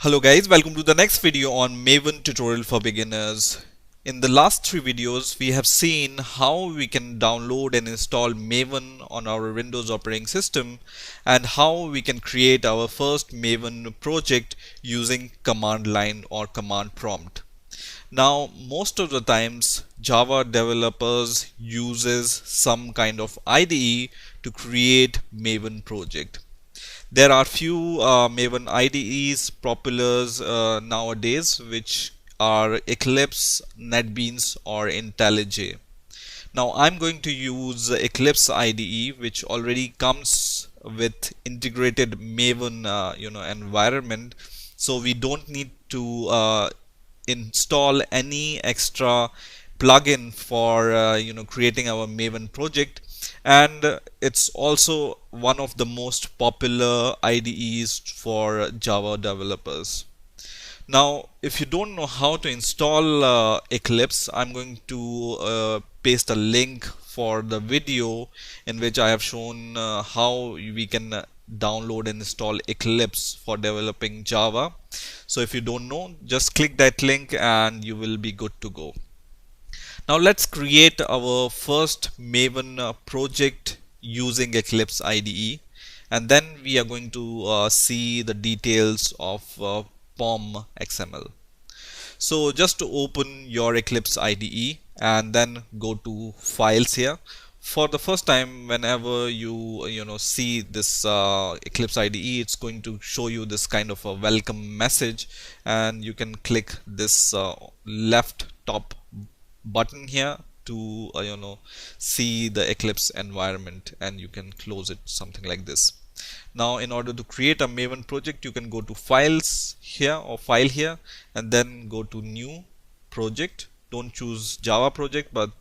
Hello guys, welcome to the next video on Maven tutorial for beginners. In the last three videos, we have seen how we can download and install Maven on our Windows operating system and how we can create our first Maven project using command line or command prompt. Now, most of the times Java developers uses some kind of IDE to create Maven project. There are few Maven IDEs popular nowadays, which are Eclipse, NetBeans, or IntelliJ. Now I'm going to use Eclipse IDE, which already comes with integrated Maven, environment. So we don't need to install any extra plugin for creating our Maven project, and it's also one of the most popular IDEs for Java developers. Now, if you don't know how to install Eclipse, I'm going to paste a link for the video in which I have shown how we can download and install Eclipse for developing Java. So if you don't know, just click that link and you will be good to go. Now let's create our first Maven project using Eclipse IDE, and then we are going to see the details of POM XML. So just to open your Eclipse IDE and then go to files here. For the first time, whenever you see this Eclipse IDE, it's going to show you this kind of a welcome message, and you can click this left top button here to see the Eclipse environment, and you can close it something like this. Now in order to create a Maven project, you can go to files here or file here and then go to new project. Don't choose Java project, but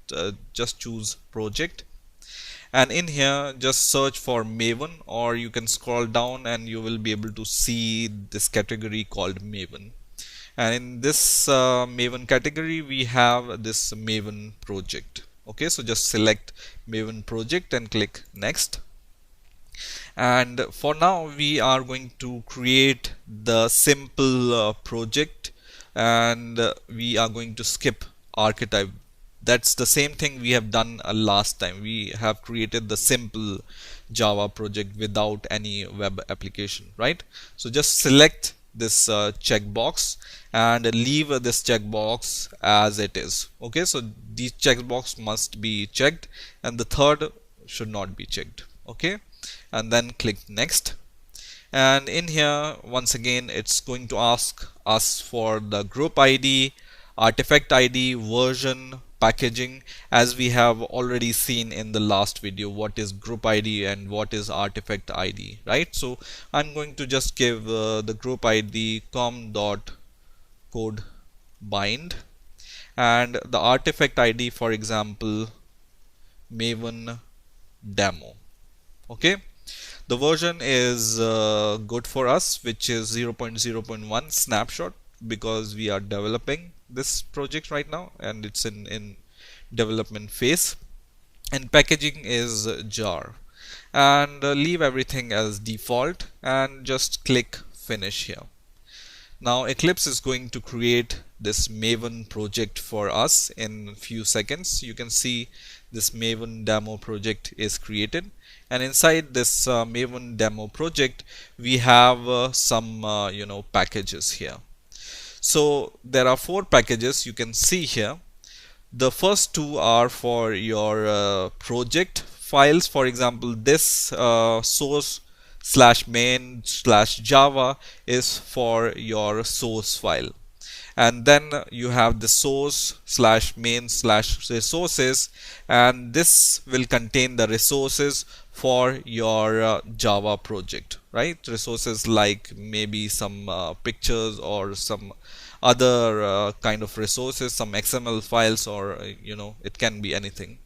just choose project, and in here just search for Maven, or you can scroll down and you will be able to see this category called Maven. And in this Maven category we have this Maven project. Okay, so just select Maven project and click next. And for now we are going to create the simple project, and we are going to skip archetype. That's the same thing we have done last time. We have created the simple Java project without any web application, right? So just select this checkbox and leave this checkbox as it is. Okay, so these checkbox must be checked and the third should not be checked. Okay, and then click next. And in here once again it's going to ask us for the group ID, artifact ID, version, packaging, as we have already seen in the last video what is group ID and what is artifact ID, right? So I'm going to just give the group ID com.code bind, and the artifact ID, for example, Maven demo. Okay, the version is good for us, which is 0.0.1 snapshot, because we are developing this project right now and it's in development phase. And packaging is jar, and leave everything as default and just click finish here. Now Eclipse is going to create this Maven project for us in few seconds. You can see this Maven demo project is created, and inside this Maven demo project we have some packages here. So there are 4 packages you can see here. The first 2 are for your project files. For example, this source/main/java is for your source file, and then you have the source/main/resources, and this will contain the resources for your Java project, right? Resources like maybe some pictures or some other kind of resources, some XML files, or it can be anything.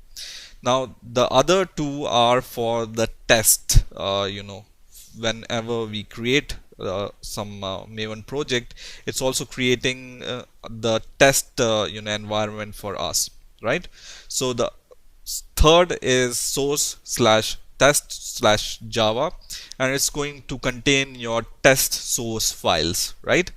Now the other 2 are for the test. Whenever we create some Maven project, it's also creating the test environment for us, right? So the third is source/test/java, and it's going to contain your test source files, right?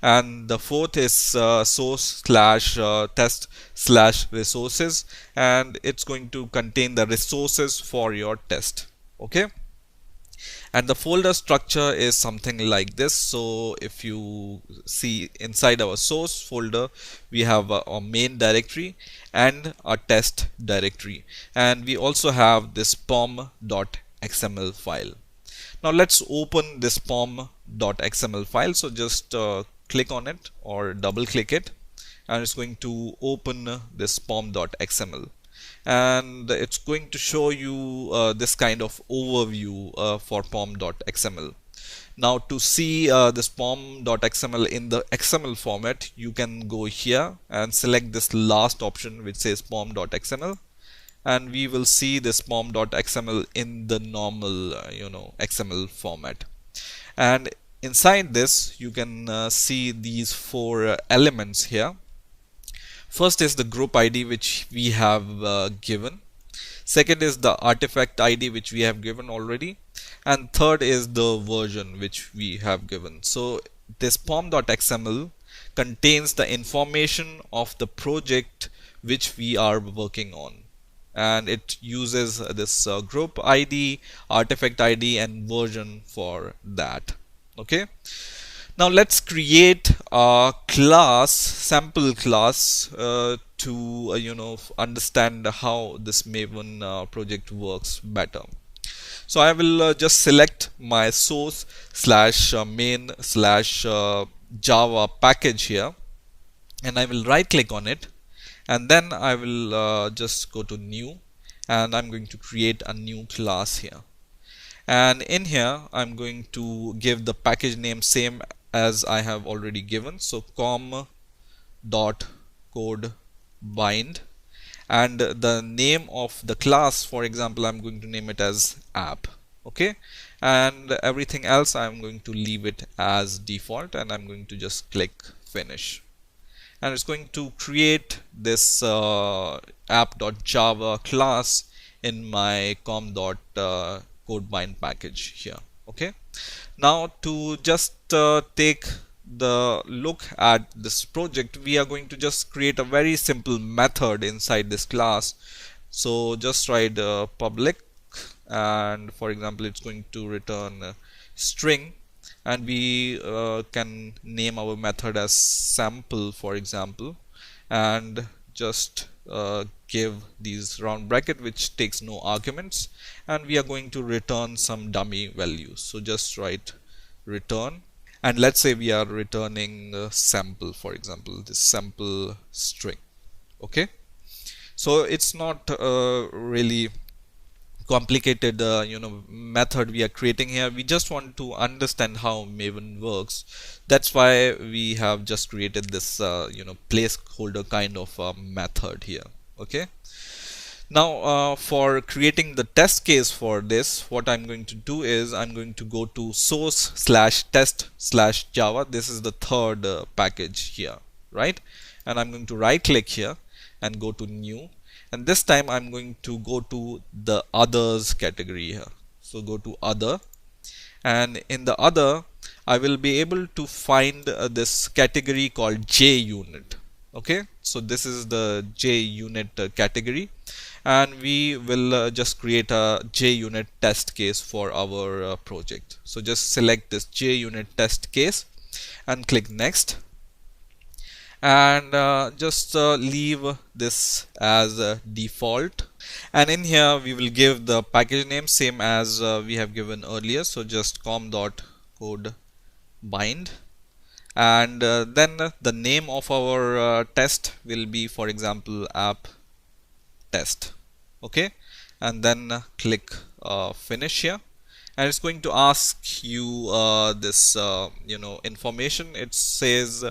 and the fourth is source slash test slash resources, and it's going to contain the resources for your test. Okay, and the folder structure is something like this. So if you see inside our source folder, we have a main directory and a test directory, and we also have this pom.xml file. Now let's open this pom.xml file. So just click on it or double click it, and it's going to open this pom.xml, and it's going to show you this kind of overview for pom.xml. Now to see this pom.xml in the XML format, you can go here and select this last option which says pom.xml, and we will see this pom.xml in the normal XML format. And inside this you can see these four elements here. First is the group ID which we have given. Second is the artifact ID which we have given already, and third is the version which we have given. So this pom.xml contains the information of the project which we are working on, and it uses this group ID, artifact ID, and version for that. Okay, now let's create a class, sample class, to understand how this Maven project works better. So I will just select my source slash main slash Java package here, and I will right click on it, and then I will just go to new, and I'm going to create a new class here. And in here I'm going to give the package name same as I have already given, so com.codebind, and the name of the class, for example, I'm going to name it as app. Okay, and everything else I'm going to leave it as default, and I'm going to just click finish, and it's going to create this app.java class in my com.codebind package here. Okay, now to just take the look at this project, we are going to just create a very simple method inside this class. So just write public, and for example it's going to return a string, and we can name our method as sample, for example, and just give these round bracket which takes no arguments, and we are going to return some dummy values. So just write return, and let's say we are returning sample, for example, this sample string. Okay, so it's not really complicated method we are creating here. We just want to understand how Maven works. That's why we have just created this placeholder kind of method here. Okay, now for creating the test case for this, what I'm going to do is I'm going to go to source slash test slash Java. This is the third package here, right? And I'm going to right click here and go to new, and this time I'm going to go to the others category here. So go to other, and in the other I will be able to find this category called JUnit. Okay, so this is the JUnit category, and we will just create a JUnit test case for our project. So just select this JUnit test case and click next, and just leave this as default, and in here we will give the package name same as we have given earlier. So just com.codebind, and then the name of our test will be, for example, app test. Okay, and then click finish here, and it's going to ask you this information. It says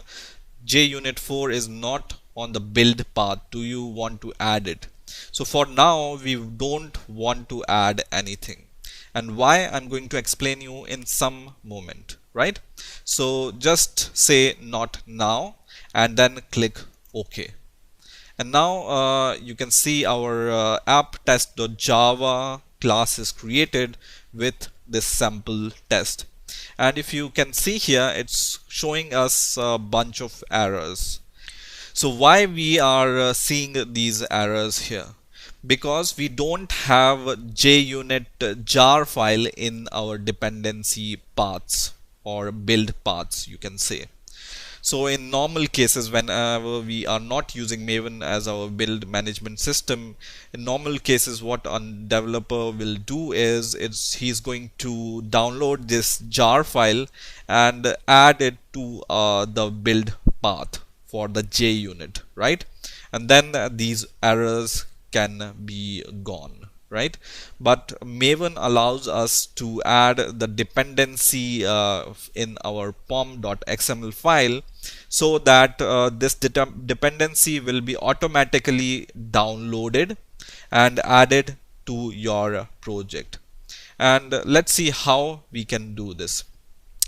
JUnit 4 is not on the build path. Do you want to add it? So for now we don't want to add anything, and why I'm going to explain you in some moment, right? So just say not now, and then click OK. And now you can see our app test.java class is created with this sample test. and if you can see here, it's showing us a bunch of errors. So why we are seeing these errors here? Because we don't have JUnit jar file in our dependency paths or build paths, you can say. So in normal cases, whenever we are not using Maven as our build management system, in normal cases what a developer will do is he's going to download this jar file and add it to the build path for the JUnit, right? And then these errors can be gone, right? But Maven allows us to add the dependency in our pom.xml file, so that this dependency will be automatically downloaded and added to your project. And let's see how we can do this.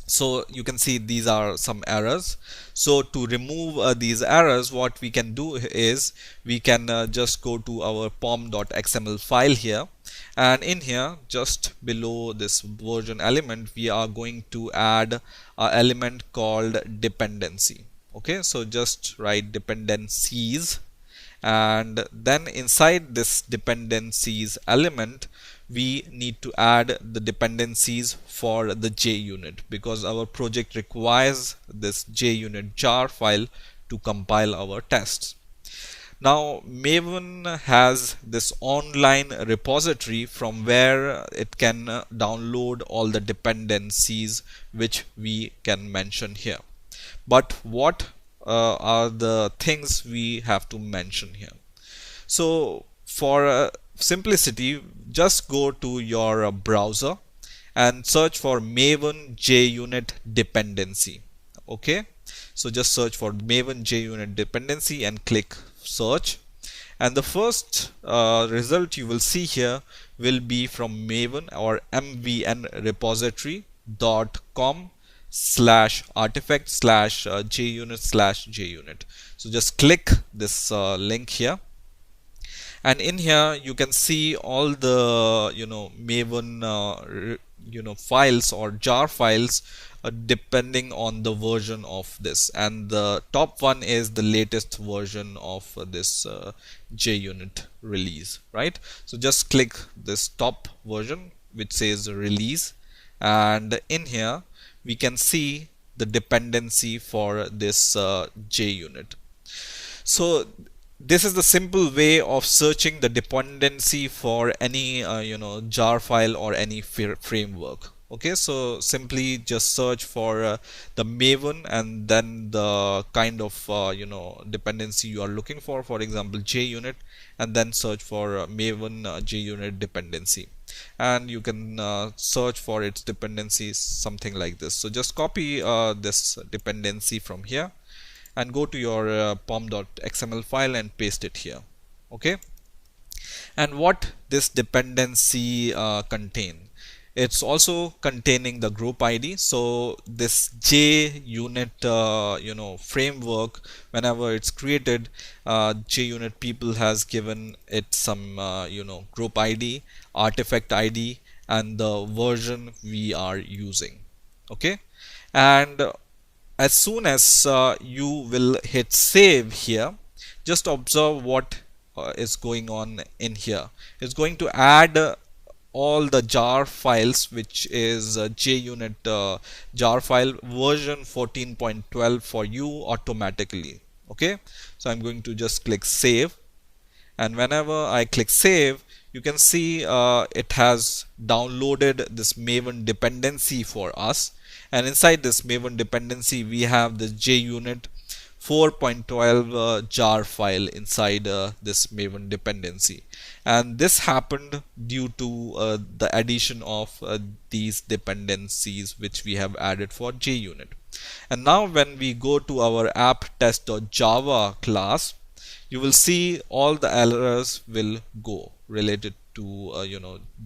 So you can see these are some errors. So to remove these errors, what we can do is we can just go to our pom.xml file here, and in here just below this version element we are going to add an element called dependency. Okay, so just write dependencies, and then inside this dependencies element we need to add the dependencies for the JUnit, because our project requires this JUnit jar file to compile our tests. Now Maven has this online repository from where it can download all the dependencies which we can mention here. But what are the things we have to mention here? So for simplicity, just go to your browser and search for Maven JUnit dependency. Okay, so just search for Maven JUnit dependency and click search, and the first result you will see here will be from Maven or mvn repository.com/artifact/JUnit/JUnit. So just click this link here, and in here you can see all the Maven files or jar files depending on the version of this, and the top one is the latest version of this JUnit release, right? So just click this top version which says release, and in here we can see the dependency for this JUnit. So this is the simple way of searching the dependency for any jar file or any framework. Okay, so simply just search for the Maven and then the kind of dependency you are looking for example JUnit, and then search for Maven JUnit dependency, and you can search for its dependencies something like this. So just copy this dependency from here and go to your pom.xml file and paste it here. Okay, and what this dependency contain? It's also containing the group ID. So this JUnit framework, whenever it's created, JUnit people has given it some group ID, artifact ID, and the version we are using. Okay, and as soon as you will hit save here, just observe what is going on in here. It's going to add all the jar files, which is JUnit jar file version 14.12 for you automatically. Okay, so I'm going to just click save, and whenever I click save, you can see it has downloaded this Maven dependency for us, and inside this Maven dependency we have this JUnit 4.12 jar file inside this Maven dependency, and this happened due to the addition of these dependencies which we have added for JUnit. And now when we go to our app test.java class, you will see all the errors will go related to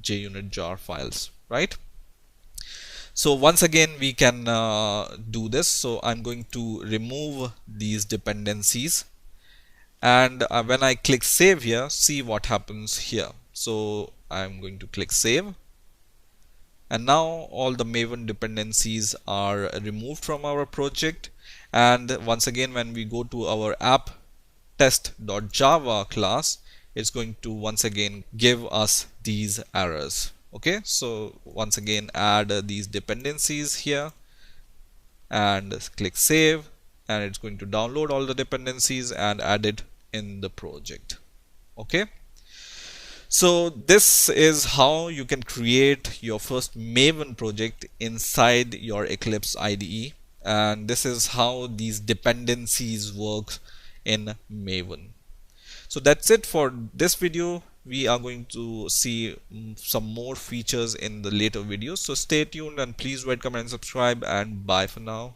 JUnit jar files, right? So once again we can do this. So I'm going to remove these dependencies, and when I click save here, see what happens here. So I'm going to click save, And now all the Maven dependencies are removed from our project. And once again, when we go to our app test.java class, it's going to once again give us these errors. Okay, so once again add these dependencies here and click save, and it's going to download all the dependencies and add it in the project. Okay, so this is how you can create your first Maven project inside your Eclipse IDE, and this is how these dependencies work in Maven. So that's it for this video. We are going to see some more features in the later videos. So stay tuned and please rate, comment and subscribe, and bye for now.